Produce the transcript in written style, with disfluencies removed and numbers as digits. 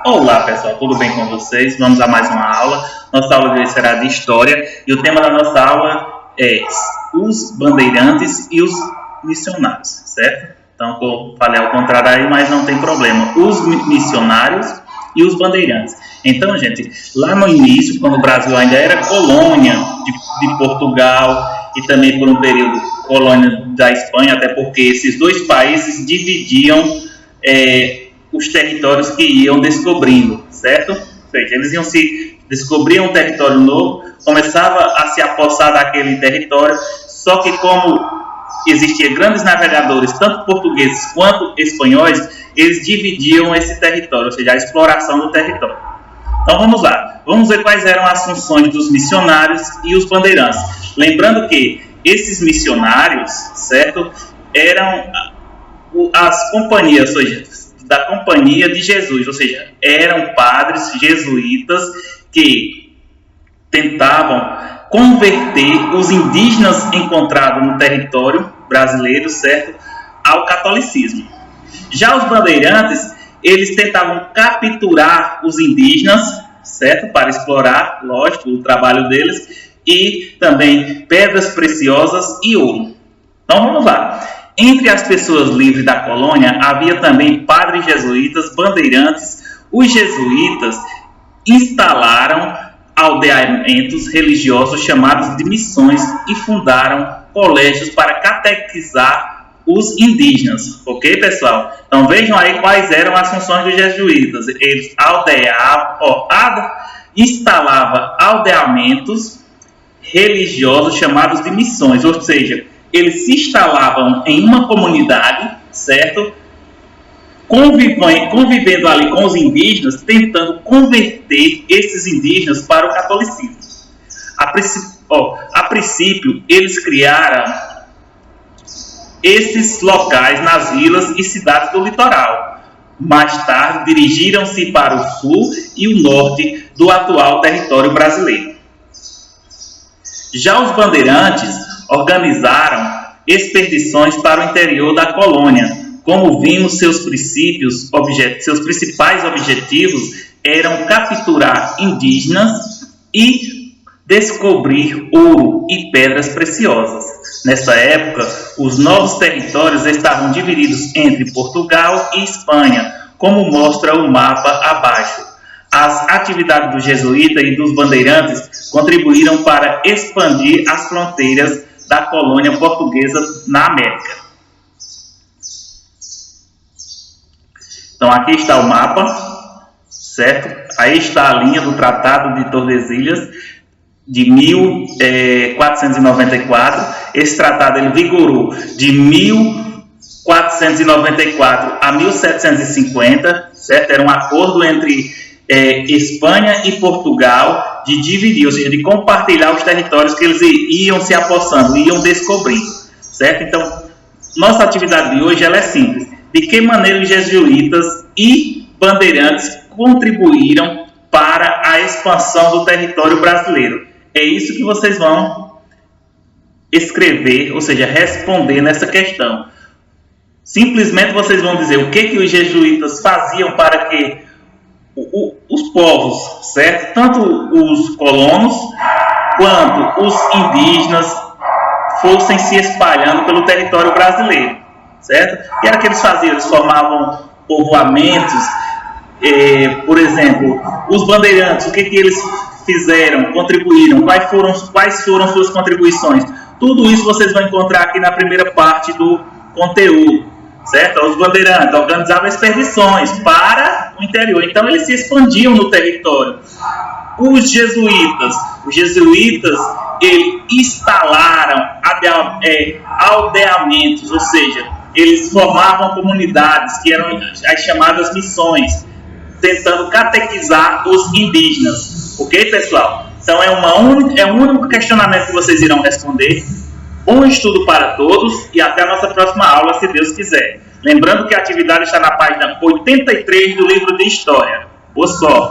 Olá pessoal, tudo bem com vocês? Vamos a mais uma aula. Nossa aula de hoje será de História e o tema da nossa aula é os bandeirantes e os missionários, certo? Então eu falei ao contrário aí, mas não tem problema. Os missionários e os bandeirantes. Então, gente, lá no início, quando o Brasil ainda era colônia de Portugal e também por um período colônia da Espanha, até porque esses dois países dividiam os territórios que iam descobrindo, certo? Ou seja, eles iam se descobriam um território novo, começava a se apossar daquele território, só que como existiam grandes navegadores, tanto portugueses quanto espanhóis, eles dividiam esse território, ou seja, a exploração do território. Então vamos lá, vamos ver quais eram as funções dos missionários e os bandeirantes. Lembrando que esses missionários, certo, eram as companhias, ou seja, da Companhia de Jesus, ou seja, eram padres jesuítas que tentavam converter os indígenas encontrados no território brasileiro, certo, ao catolicismo. Já os bandeirantes, eles tentavam capturar os indígenas, certo, para explorar, lógico, o trabalho deles, e também pedras preciosas e ouro. Então vamos lá. Entre as pessoas livres da colônia, havia também padres jesuítas, bandeirantes. Os jesuítas instalaram aldeamentos religiosos chamados de missões e fundaram colégios para catequizar os indígenas. Ok, pessoal? Então vejam aí quais eram as funções dos jesuítas. Eles instalavam aldeamentos religiosos chamados de missões, ou seja, eles se instalavam em uma comunidade, certo? Convivendo ali com os indígenas, tentando converter esses indígenas para o catolicismo. A princípio, eles criaram esses locais nas vilas e cidades do litoral. Mais tarde, dirigiram-se para o sul e o norte do atual território brasileiro. Já os bandeirantes organizaram expedições para o interior da colônia. Como vimos, seus principais objetivos eram capturar indígenas e descobrir ouro e pedras preciosas. Nessa época, os novos territórios estavam divididos entre Portugal e Espanha, como mostra o mapa abaixo. As atividades dos jesuítas e dos bandeirantes contribuíram para expandir as fronteiras da colônia portuguesa na América. Então aqui está o mapa, certo? Aí está a linha do Tratado de Tordesilhas de 1494. Esse tratado ele vigorou de 1494 a 1750, certo? Era um acordo entre Espanha e Portugal de dividir, ou seja, de compartilhar os territórios que eles iam se apossando, iam descobrindo, certo? Então, nossa atividade de hoje ela é simples. De que maneira os jesuítas e bandeirantes contribuíram para a expansão do território brasileiro? É isso que vocês vão escrever, ou seja, responder nessa questão. Simplesmente vocês vão dizer o que os jesuítas faziam para que os povos, certo? Tanto os colonos quanto os indígenas fossem se espalhando pelo território brasileiro, certo? E era o que eles faziam, eles formavam povoamentos, por exemplo, os bandeirantes, o que eles fizeram, contribuíram, quais foram suas contribuições? Tudo isso vocês vão encontrar aqui na primeira parte do conteúdo, certo? Os bandeirantes organizavam expedições para o interior, então eles se expandiam no território. Os jesuítas eles instalaram aldeamentos, ou seja, eles formavam comunidades que eram as chamadas missões, tentando catequizar os indígenas. Ok, pessoal? Então é um único questionamento que vocês irão responder. Bom estudo para todos e até a nossa próxima aula, se Deus quiser. Lembrando que a atividade está na página 83 do livro de História. Boa sorte!